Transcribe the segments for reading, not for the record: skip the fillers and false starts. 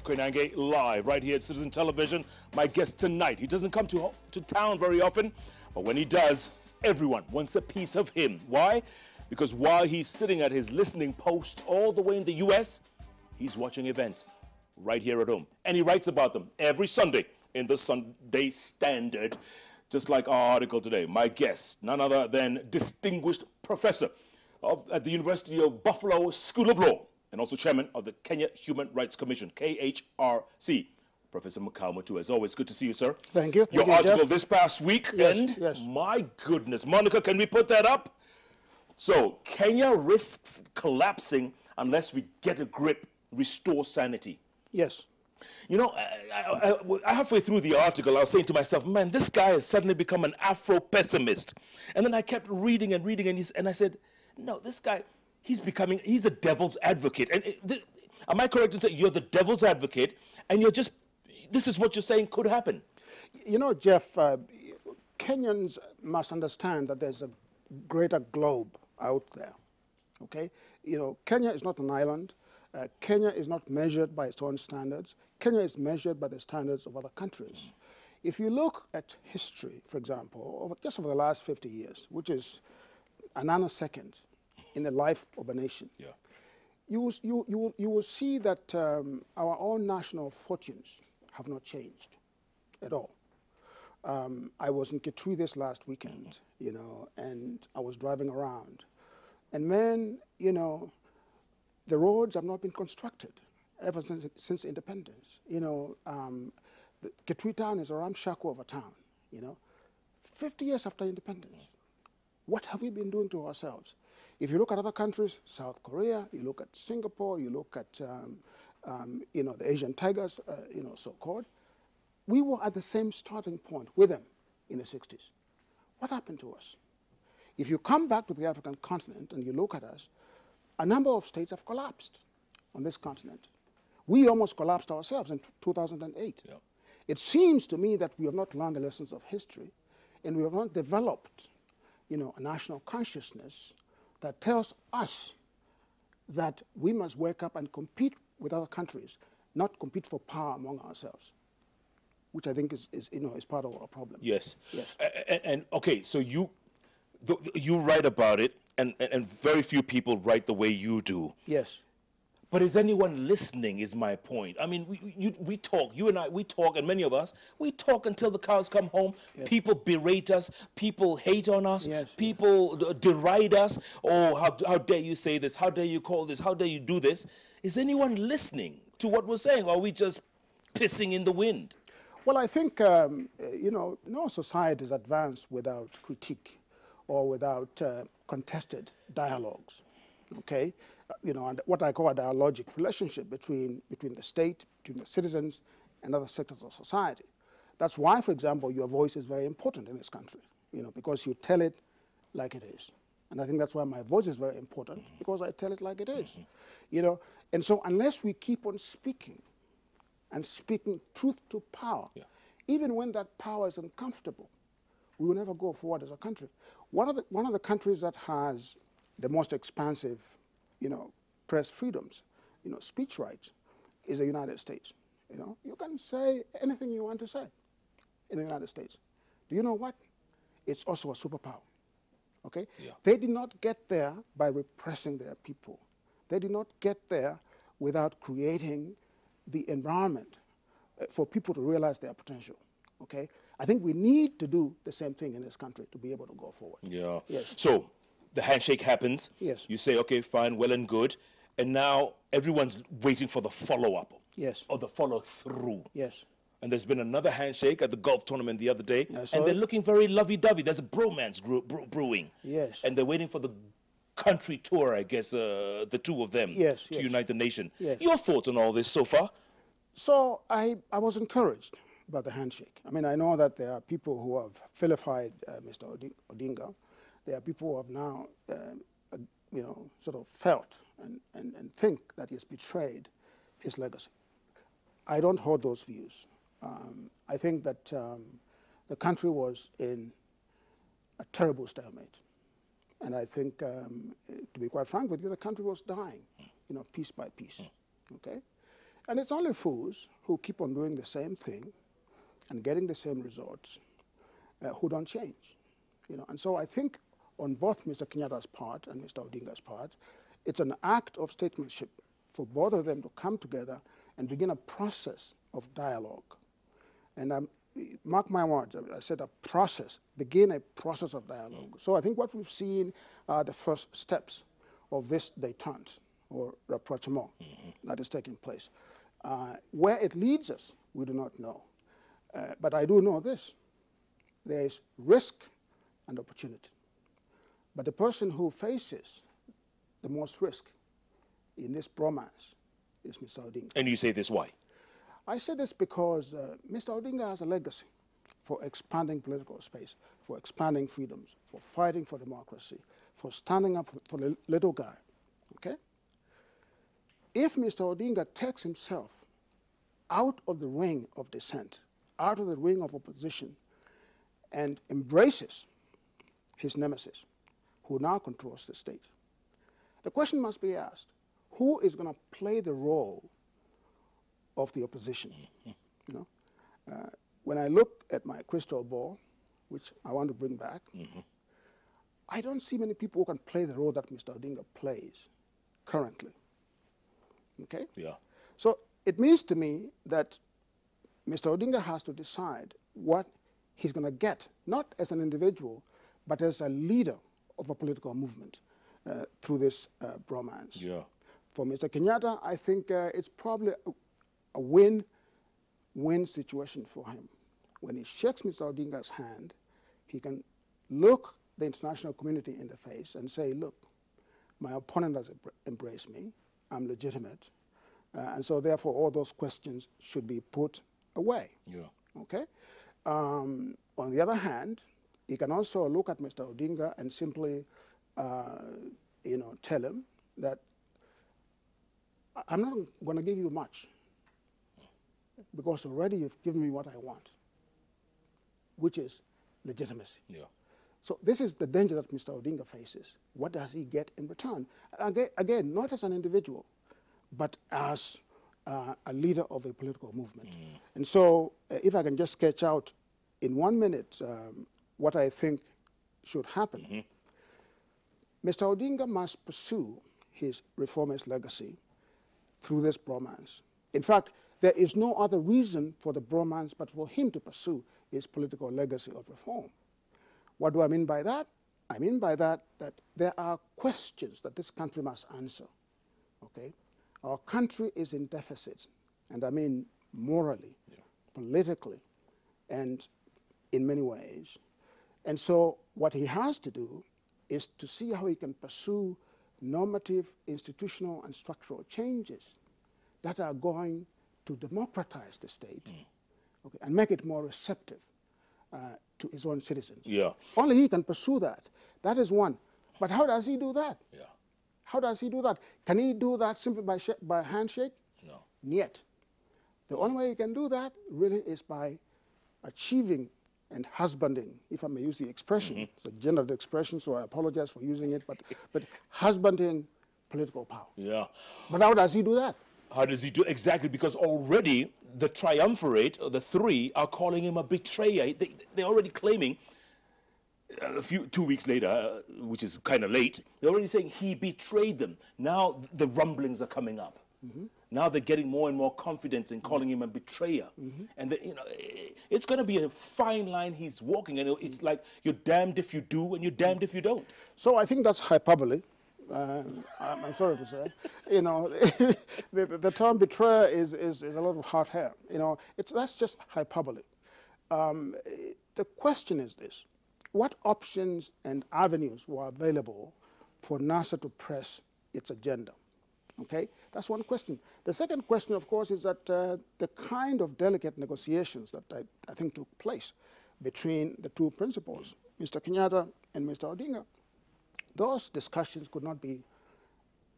Koinange live right here at Citizen Television. My guest tonight, he doesn't come to town very often, but when he does, everyone wants a piece of him. Why? Because while he's sitting at his listening post all the way in the U.S., he's watching events right here at home. And he writes about them every Sunday in the Sunday Standard. Just like our article today, my guest, none other than distinguished professor at the University of Buffalo School of Law, and also chairman of the Kenya Human Rights Commission, KHRC, Professor Makau Mutua. As always, good to see you, sir. Thank you. Your article this past weekend, yes. My goodness. Monica, can we put that up? So, Kenya risks collapsing unless we get a grip, restore sanity. Yes. You know, halfway through the article, I was saying to myself, man, this guy has suddenly become an Afro-pessimist. And then I kept reading and reading, and I said, no, this guy, he's a devil's advocate. And am I correct in saying you're the devil's advocate, and this is what you're saying could happen? You know, Jeff, Kenyans must understand that there's a greater globe out there, okay? You know, Kenya is not an island. Kenya is not measured by its own standards. Kenya is measured by the standards of other countries. If you look at history, for example, just over the last 50 years, which is a nanosecond in the life of a nation, yeah, you will see that our own national fortunes have not changed at all. I was in Kitui this last weekend, you know, and I was driving around. And man, you know, the roads have not been constructed ever since independence. You know, the Kitui town is a ramshackle of a town, you know. 50 years after independence, what have we been doing to ourselves? If you look at other countries, South Korea, you look at Singapore, you look at, you know, the Asian tigers, you know, so-called, we were at the same starting point with them in the 60s. What happened to us? If you come back to the African continent and you look at us, a number of states have collapsed on this continent. We almost collapsed ourselves in 2008. Yeah. It seems to me that we have not learned the lessons of history, and we have not developed, you know, a national consciousness that tells us that we must wake up and compete with other countries, not compete for power among ourselves, which I think is you know, is part of our problem. Yes. Yes. And okay, so you write about it, and very few people write the way you do. Yes. But is anyone listening is my point. I mean, we talk, you and I, we talk, and many of us, we talk until the cows come home. Yes. People berate us. People hate on us. Yes. People deride us. Oh, how dare you say this? How dare you call this? How dare you do this? Is anyone listening to what we're saying? Or are we just pissing in the wind? Well, I think, you know, no society is advanced without critique or without contested dialogues, okay? You know, and what I call a dialogic relationship between the state, between the citizens, and other sectors of society. That's why, for example, your voice is very important in this country, you know, because you tell it like it is. And I think that's why my voice is very important, because I tell it like it is, you know. And so unless we keep on speaking, and speaking truth to power, yeah, even when that power is uncomfortable, we will never go forward as a country. One of the countries that has the most expansive, you know, press freedoms, you know, speech rights, is the United States. You know, you can say anything you want to say in the United States. Do you know what? It's also a superpower. Okay? Yeah. They did not get there by repressing their people. They did not get there without creating the environment for people to realize their potential, okay? I think we need to do the same thing in this country to be able to go forward. Yeah. Yes. So the handshake happens. Yes. You say, okay, fine, well and good. And now everyone's waiting for the follow-up. Yes. Or the follow-through. Yes. And there's been another handshake at the golf tournament the other day. Yes, and they're looking very lovey-dovey. There's a bromance brewing. Yes. And they're waiting for the country tour, I guess, the two of them, yes, to unite the nation. Yes. Your thoughts on all this so far? So I was encouraged by the handshake. I mean, I know that there are people who have vilified Mr. Odinga. There are people who have now, you know, sort of felt and think that he has betrayed his legacy. I don't hold those views. I think that the country was in a terrible stalemate. And I think, to be quite frank with you, the country was dying, you know, piece by piece, okay? And it's only fools who keep on doing the same thing and getting the same results who don't change. And so I think on both Mr. Kenyatta's part and Mr. Odinga's part, it's an act of statesmanship for both of them to come together and begin a process of dialogue. And mark my words, I said a process, begin a process of dialogue. So I think what we've seen are the first steps of this détente or rapprochement that is taking place. Where it leads us, we do not know. But I do know this. There is risk and opportunity. But the person who faces the most risk in this bromance is Mr. Odinga. And you say this why? I say this because Mr. Odinga has a legacy for expanding political space, for expanding freedoms, for fighting for democracy, for standing up for the little guy, okay? If Mr. Odinga takes himself out of the ring of dissent, out of the ring of opposition, and embraces his nemesis, who now controls the state, the question must be asked, who is going to play the role of the opposition? When I look at my crystal ball, which I want to bring back, I don't see many people who can play the role that Mr. Odinga plays currently. Okay? Yeah. So it means to me that Mr. Odinga has to decide what he's going to get, not as an individual, but as a leader of a political movement through this bromance. Yeah. For Mr. Kenyatta, I think it's probably a win-win situation for him. When he shakes Mr. Odinga's hand, he can look the international community in the face and say, look, my opponent has embraced me, I'm legitimate, and so therefore all those questions should be put away. Yeah. Okay? On the other hand, he can also look at Mr. Odinga and simply, tell him that I'm not going to give you much because already you've given me what I want, which is legitimacy. Yeah. So this is the danger that Mr. Odinga faces. What does he get in return? Again, not as an individual, but as a leader of a political movement. And so if I can just sketch out in 1 minute what I think should happen, Mr. Odinga must pursue his reformist legacy through this bromance. In fact, there is no other reason for the bromance but for him to pursue his political legacy of reform. What do I mean by that? I mean by that there are questions that this country must answer, okay? Our country is in deficit, and I mean morally, politically, and in many ways. And so what he has to do is to see how he can pursue normative, institutional, and structural changes that are going to democratize the state, okay, and make it more receptive to his own citizens. Yeah. Only he can pursue that. That is one. But how does he do that? Yeah. How does he do that? Can he do that simply by handshake? No. Yet. The only way he can do that really is by achieving and husbanding, if I may use the expression. It's a gendered expression, so I apologize for using it, but husbanding political power. Yeah. But how does he do that? How does he do exactly? Because already the triumvirate, the three, are calling him a betrayer. They're already claiming, 2 weeks later, which is kind of late, they're already saying he betrayed them. Now the rumblings are coming up. Now they're getting more and more confident in calling him a betrayer. And it's going to be a fine line he's walking, and it's like you're damned if you do and you're damned if you don't. So I think that's hyperbole. I'm sorry to say, the term betrayer is a lot of hot hair. That's just hyperbole. The question is this: what options and avenues were available for NASA to press its agenda? Okay, that's one question. The second question, of course, is that the kind of delicate negotiations that I think took place between the two principals, Mr. Kenyatta and Mr. Odinga, those discussions could not be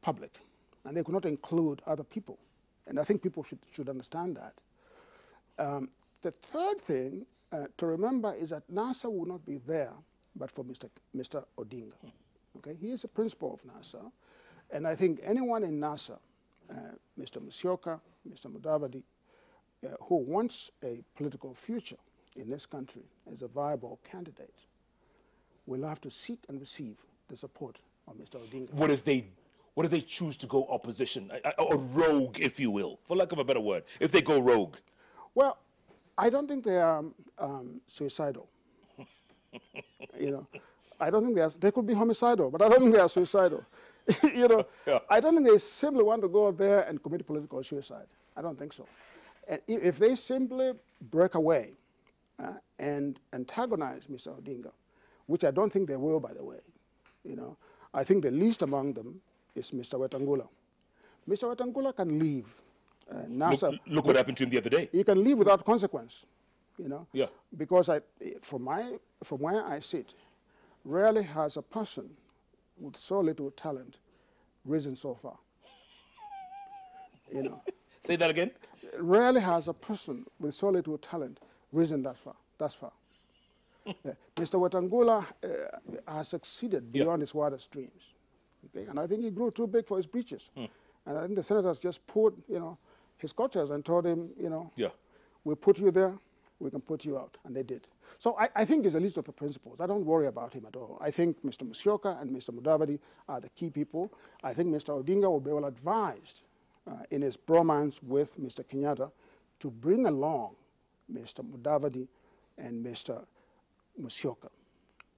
public, and they could not include other people. And I think people should understand that. The third thing to remember is that NASA would not be there but for Mr. Odinga. Okay, he is a principal of NASA, and I think anyone in NASA, Mr. Musyoka, Mr. Mudavadi, who wants a political future in this country as a viable candidate, will have to seek and receive the support of Mr. Odinga. What if they choose to go opposition, or rogue, if you will, for lack of a better word, if they go rogue? Well, I don't think they are suicidal. You know, I don't think they could be homicidal, but I don't think they are suicidal. You know, Yeah. I don't think they simply want to go there and commit political suicide. I don't think so. And if they simply break away and antagonize Mr. Odinga, which I don't think they will, by the way, you know, I think the least among them is Mr. Wetangula. Mr. Wetangula can leave NASA. Look what happened to him the other day. He can leave without consequence, you know. Yeah. Because from where I sit, rarely has a person with so little talent risen so far. You know. Say that again? Rarely has a person with so little talent risen that far. Mr. Wetangula has succeeded beyond his wildest dreams. Okay? And I think he grew too big for his britches. And I think the senators just put, you know, his coaches and told him, you know, we put you there, we can put you out. And they did. So I think he's a least of the principles. I don't worry about him at all. I think Mr. Musyoka and Mr. Mudavadi are the key people. I think Mr. Odinga will be well advised in his bromance with Mr. Kenyatta to bring along Mr. Mudavadi and Mr. Musyoka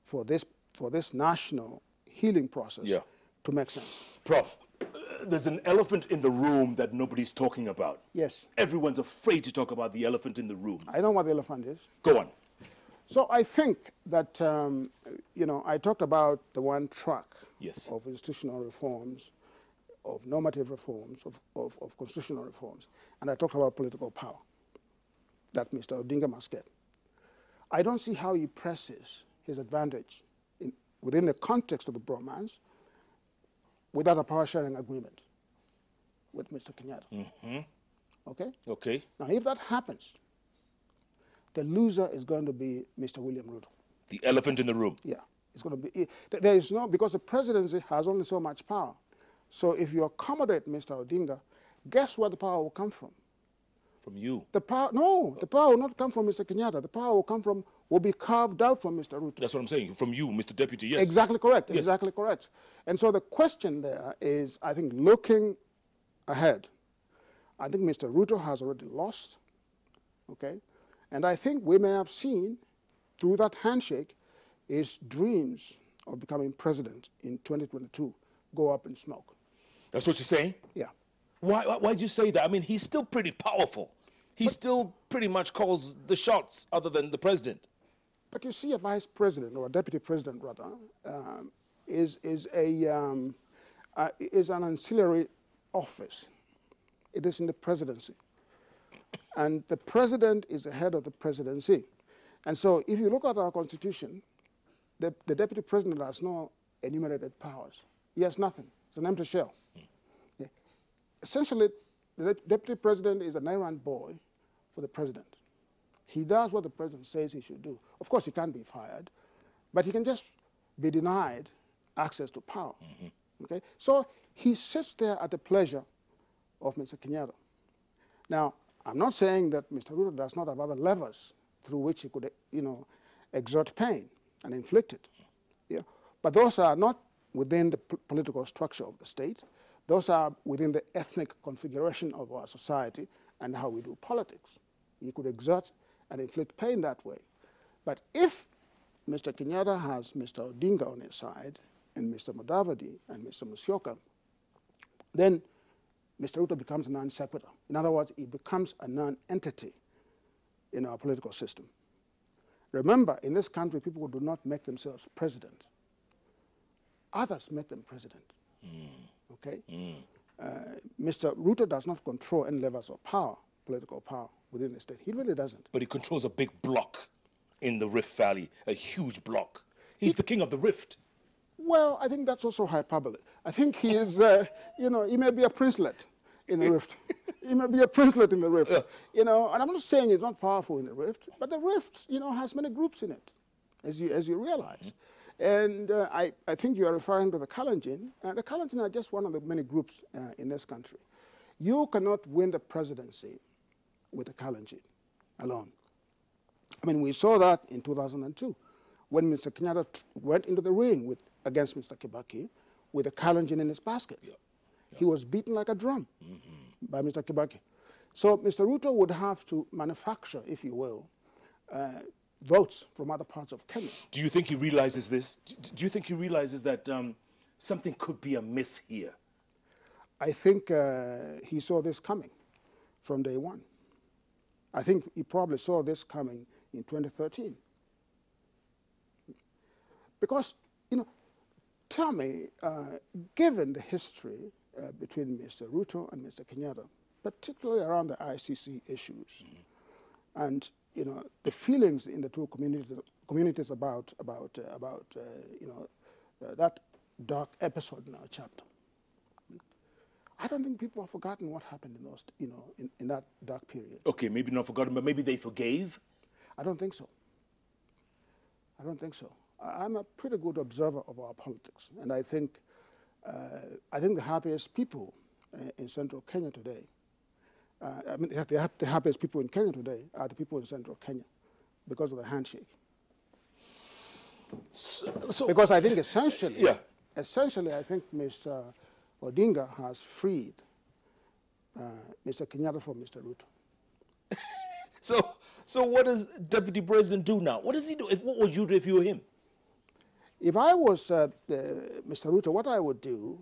for this national healing process to make sense. Prof, there's an elephant in the room that nobody's talking about. Yes. Everyone's afraid to talk about the elephant in the room. I know what the elephant is. Go on. So I think that, you know, I talked about the one track of institutional reforms, of normative reforms, of constitutional reforms, and I talked about political power that Mr. Odinga must get. I don't see how he presses his advantage within the context of the bromance without a power-sharing agreement with Mr. Kenyatta. Okay? Okay. Now, if that happens, the loser is going to be Mr. William Ruto. The elephant in the room. Yeah. It's going to be, there is no, because the presidency has only so much power. So if you accommodate Mr. Odinga, guess where the power will come from? From you. The power, no, the power will not come from Mr. Kenyatta. The power will be carved out from Mr. Ruto. That's what I'm saying. From you, Mr. Deputy, yes. Exactly correct. Yes. Exactly correct. And so the question there is, I think, looking ahead, I think Mr. Ruto has already lost, okay? And I think we may have seen, through that handshake, his dreams of becoming president in 2022 go up in smoke. That's what you're saying? Yeah. Why'd you say that? I mean, he's still pretty powerful. He still pretty much calls the shots other than the president. But you see, a vice president, or a deputy president rather, is an ancillary office. It is in the presidency. And the president is the head of the presidency. And so if you look at our constitution, the deputy president has no enumerated powers. He has nothing. It's an empty shell. Yeah. Essentially, the deputy president is an errand boy for the president. He does what the president says he should do. Of course, he can't be fired, but he can just be denied access to power. Okay? So he sits there at the pleasure of Mr. Kenyatta. Now, I'm not saying that Mr. Ruto does not have other levers through which he could, you know, exert pain and inflict it. Yeah? But those are not within the political structure of the state. Those are within the ethnic configuration of our society and how we do politics. He could exert and inflict pain that way. But if Mr. Kenyatta has Mr. Odinga on his side and Mr. Mudavadi and Mr. Musyoka, then Mr. Ruto becomes a non sequitur. In other words, he becomes a non-entity in our political system. Remember, in this country, people do not make themselves president. Others make them president. Okay? Mr. Ruto does not control any levels of power, political power, within the state. He really doesn't. But he controls a big block in the Rift Valley, a huge block. He's the king of the Rift. Well, I think that's also hyperbole. I think he is, you know, he may be a princelet in the Rift. He may be a princelet in the Rift. You know, and I'm not saying he's not powerful in the Rift, but the Rift, you know, has many groups in it, as you realize. And I think you are referring to the Kalenjin. The Kalenjin are just one of the many groups in this country. You cannot win the presidency with a Kalenjin alone. I mean, we saw that in 2002 when Mr. Kenyatta went into the ring against Mr. Kibaki with a Kalenjin in his basket. Yeah. Yeah. He was beaten like a drum by Mr. Kibaki. So Mr. Ruto would have to manufacture, if you will, votes from other parts of Kenya. Do you think he realizes this? Do you think he realizes that something could be amiss here? I think he saw this coming from day one. I think he probably saw this coming in 2013. Because, you know, tell me, given the history between Mr. Ruto and Mr. Kenyatta, particularly around the ICC issues, and you know the feelings in the two communities about you know that dark episode in our chapter, I don't think people have forgotten what happened in those, you know, in that dark period. Okay, maybe not forgotten, but maybe they forgave. I don't think so. I don't think so. I'm a pretty good observer of our politics, and I think the happiest people in central Kenya today, I mean, the happiest people in Kenya today are the people in central Kenya because of the handshake. So because I think essentially, essentially, I think Mr. Odinga has freed Mr. Kenyatta from Mr. Ruto. So what does Deputy President do now? What does he do? What would you do if you were him? If I was Mr. Ruto, what I would do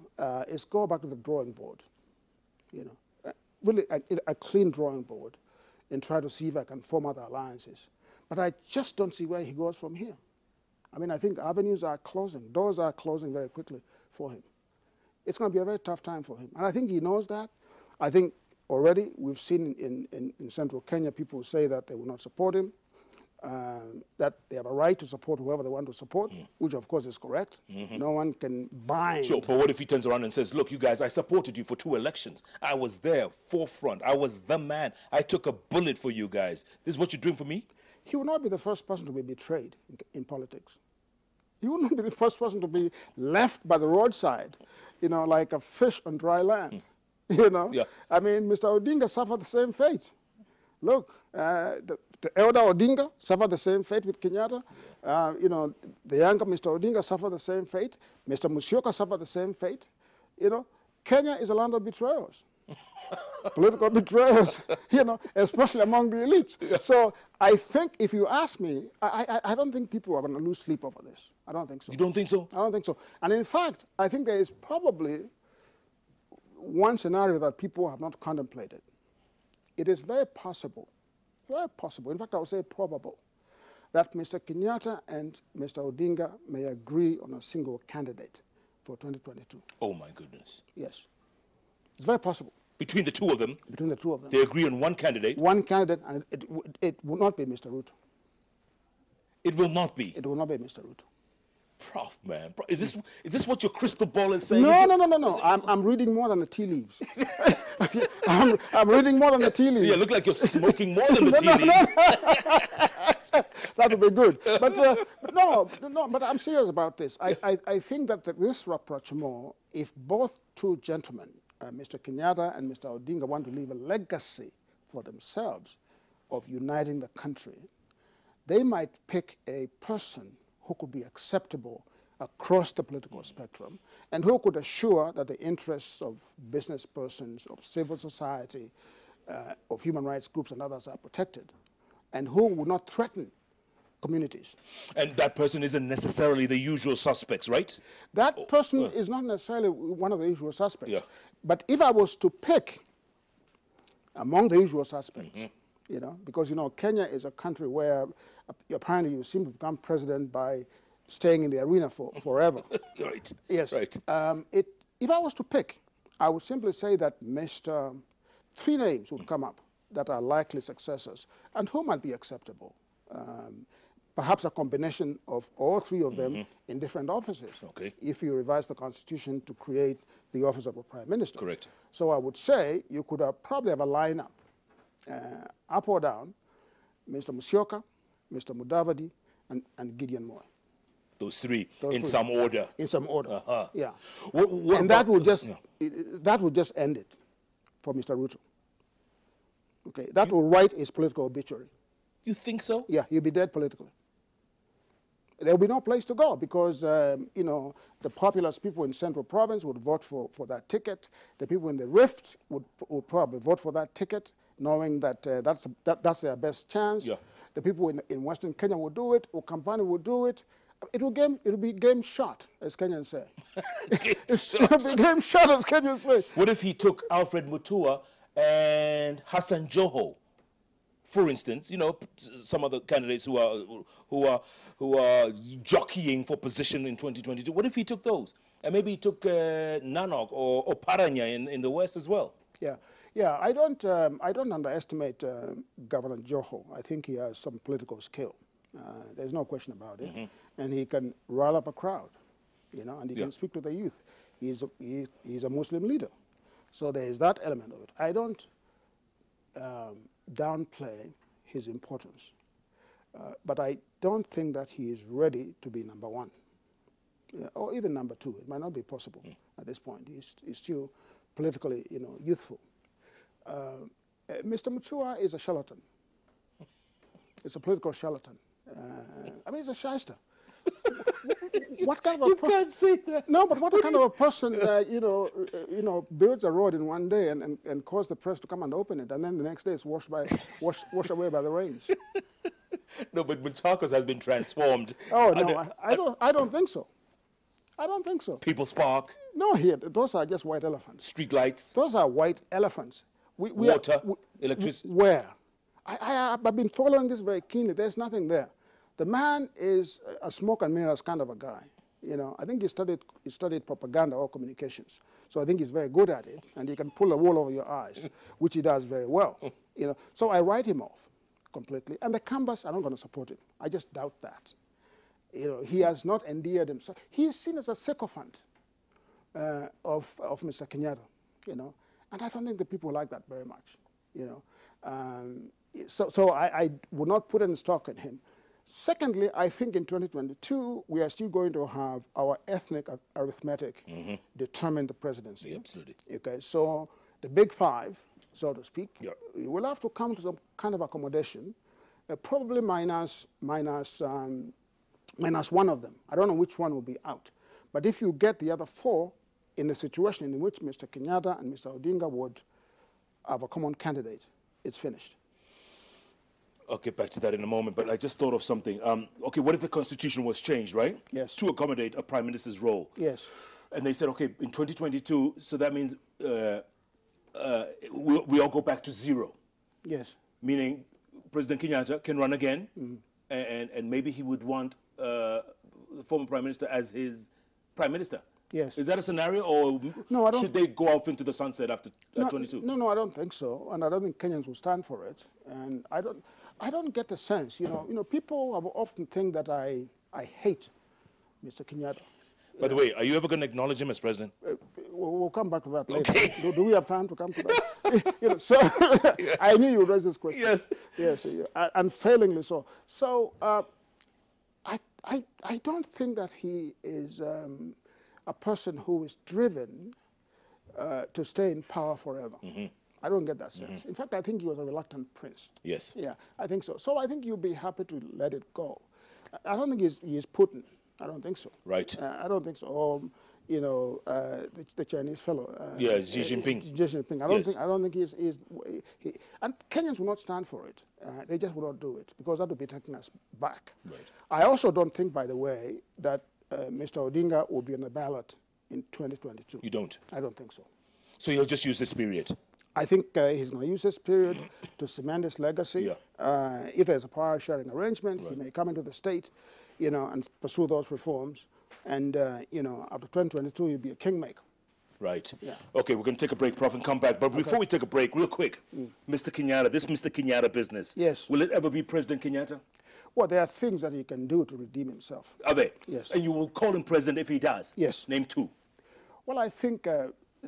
is go back to the drawing board, you know, really a clean drawing board, and try to see if I can form other alliances. But I just don't see where he goes from here. I mean, I think avenues are closing, doors are closing very quickly for him. It's going to be a very tough time for him. And I think he knows that. I think already we've seen in central Kenya people say that they will not support him, that they have a right to support whoever they want to support, which of course is correct. No one can bind. Sure, but what if he turns around and says, look, you guys, I supported you for 2 elections. I was there, forefront. I was the man. I took a bullet for you guys. This is what you're doing for me? He will not be the first person to be betrayed in politics. He will not be the first person to be left by the roadside, you know, like a fish on dry land. You know? Yeah. I mean, Mr. Odinga suffered the same fate. Look, the elder Odinga suffered the same fate with Kenyatta. You know, the younger Mr. Odinga suffered the same fate. Mr. Musyoka suffered the same fate. You know, Kenya is a land of betrayers. Political betrayers, you know, especially among the elites. Yeah. So I think if you ask me, I don't think people are going to lose sleep over this. I don't think so. You don't think so? I don't think so. And in fact, I think there is probably one scenario that people have not contemplated. It is very possible, in fact I would say probable, that Mr. Kenyatta and Mr. Odinga may agree on a single candidate for 2022. Oh my goodness. Yes. It's very possible. Between the two of them? Between the two of them. They agree on one candidate? One candidate, and it will not be Mr. Ruto. It will not be? It will not be Mr. Ruto. Prof, man. Is this what your crystal ball is saying? No. I'm reading more than the tea leaves. I'm reading more than the tea leaves. Yeah, look like you're smoking more than the tea leaves. That would be good. But I'm serious about this. I think that this rapprochement, if both two gentlemen, Mr. Kenyatta and Mr. Odinga, want to leave a legacy for themselves of uniting the country, they might pick a person who could be acceptable across the political spectrum and who could assure that the interests of business persons, of civil society, of human rights groups and others are protected, and who would not threaten communities. And that person isn't necessarily the usual suspects, right? That person is not necessarily one of the usual suspects. Yeah. But if I was to pick among the usual suspects, you know, because, you know, Kenya is a country where apparently you seem to become president by staying in the arena forever. Right. Yes. Right. If I was to pick, I would simply say that three names would come up that are likely successors and who might be acceptable. Perhaps a combination of all three of them in different offices. Okay. If you revise the Constitution to create the office of a Prime Minister. Correct. So I would say you could probably have a lineup, up or down, Mr. Musyoka, Mr. Mudavadi, and Gideon Moi. Those three, in some order. In some order, yeah. And that would just end it. for Mr. Ruto. Okay, that will write his political obituary. You think so? Yeah, he'll be dead politically. There will be no place to go because, you know, the populous people in Central Province would vote for that ticket. The people in the Rift would probably vote for that ticket, knowing that that's their best chance. Yeah. The people in Western Kenya will do it, or Kampani will do it. It will be game shot, as Kenyans say. It will be game shot, as Kenyans say. What if he took Alfred Mutua and Hassan Joho, for instance? You know, some of the candidates who are jockeying for position in 2022. What if he took those? And maybe he took Nanok or Paranya in the West as well. Yeah, yeah. I don't underestimate Governor Joho. I think he has some political skill. There's no question about it. And he can rile up a crowd, you know, and he can speak to the youth. He's a Muslim leader. So there is that element of it. I don't downplay his importance. But I don't think that he is ready to be number one, or even number two. It might not be possible at this point. He's still politically, you know, youthful. Mr. Mutua is a charlatan. It's a political charlatan. I mean, he's a shyster. What kind of a person? You can't say that. No, but what kind of a person, you know, builds a road in one day and calls the press to come and open it, and then the next day it's washed away by the rains. No, but Machakos has been transformed. Oh no, I don't think so. I don't think so. People's Park. No, those are just white elephants. Street lights. Those are white elephants. Water, electricity. Where? I've been following this very keenly. There's nothing there. The man is a smoke and mirrors kind of a guy. You know, I think he studied propaganda or communications. So I think he's very good at it, and he can pull the wool over your eyes, which he does very well. You know, so I write him off completely. And the canvas, I'm not going to support him. I just doubt that. You know, he has not endeared himself. He is seen as a sycophant of Mr. Kenyatta, you know, and I don't think the people like that very much, you know. So I would not put any stock in him. Secondly, I think in 2022, we are still going to have our ethnic arithmetic determine the presidency. Yeah, absolutely. Okay, so the big five, so to speak, we will have to come to some kind of accommodation, probably minus one of them. I don't know which one will be out. But if you get the other four in the situation in which Mr. Kenyatta and Mr. Odinga would have a common candidate, it's finished. I'll get back to that in a moment, but I just thought of something. Okay, what if the Constitution was changed, right? Yes. To accommodate a Prime Minister's role. Yes. And they said, okay, in 2022, so that means we all go back to zero. Yes. Meaning President Kenyatta can run again, and maybe he would want the former Prime Minister as his Prime Minister. Yes. Is that a scenario, or no, I don't, should they go off into the sunset after 22? No, I don't think so, and I don't think Kenyans will stand for it. And I don't get the sense, you know, people have often think that I hate Mr. Kenyatta. By the way, are you ever going to acknowledge him as president? We'll come back to that later. Okay. Do we have time to come to that? You know, so I knew you would raise this question. Yes. Yes, unfailingly so. So I don't think that he is a person who is driven to stay in power forever. I don't get that sense. In fact, I think he was a reluctant prince. Yes. Yeah, I think so. So I think you'll be happy to let it go. I don't think he is Putin. I don't think so. Right. I don't think so. Or, you know, the Chinese fellow. Yeah, Xi Jinping. Xi Jinping. I don't think he's and Kenyans will not stand for it. They just will not do it because that would be taking us back. Right. I also don't think, by the way, that Mr. Odinga will be on the ballot in 2022. You don't? I don't think so. So he'll just use this period? I think he's going to use this period to cement his legacy. Yeah. If there's a power-sharing arrangement, he may come into the state, you know, and pursue those reforms. And, you know, after 2022, he'll be a kingmaker. Right. Yeah. Okay, we're going to take a break, Prof, and come back. But before we take a break, real quick, Mr. Kenyatta, this Mr. Kenyatta business. Yes. Will it ever be President Kenyatta? Well, there are things that he can do to redeem himself. Are they? Yes. And you will call him president if he does? Yes. Name two. Well, I think,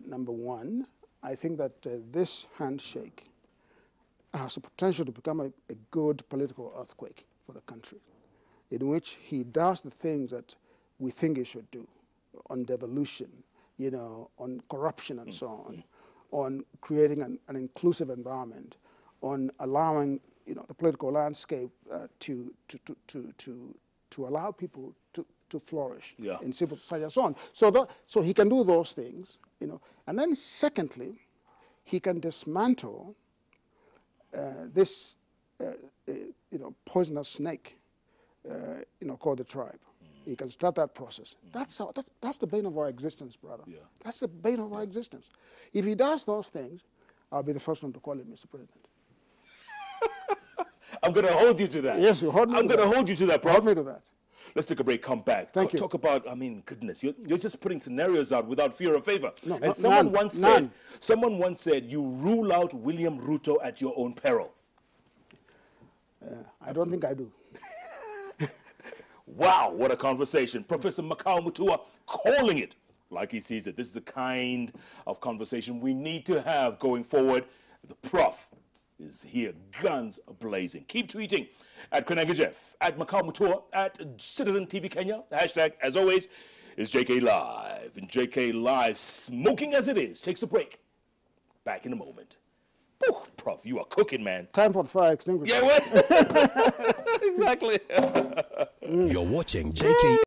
number one, I think that this handshake has the potential to become a good political earthquake for the country, in which he does the things that we think he should do on devolution, you know, on corruption and so on, on creating an inclusive environment, on allowing the political landscape to allow people to flourish in civil society and so on. So he can do those things, and then secondly, he can dismantle this poisonous snake, called the tribe. He can start that process. That's the bane of our existence, brother. Yeah. That's the bane of our existence. If he does those things, I'll be the first one to call him Mr. President. I'm going to hold you to that. Yes, you hold me. I'm going to hold you to that, Prof. Hold me to that. Let's take a break, come back. Thank you. Talk about, goodness, you're just putting scenarios out without fear or favor. No, and someone once said, you rule out William Ruto at your own peril. I don't think I do. Wow, what a conversation. Professor Makau Mutua calling it like he sees it. This is the kind of conversation we need to have going forward. The Prof is here, guns blazing. Keep tweeting at Konanga Jeff, at Makau Mutua, at Citizen TV Kenya. The hashtag, as always, is JK Live. And JK Live, smoking as it is, takes a break. Back in a moment. Whew, Prof, you are cooking, man. Time for the fire extinguisher. Yeah, what? Exactly. You're watching JK.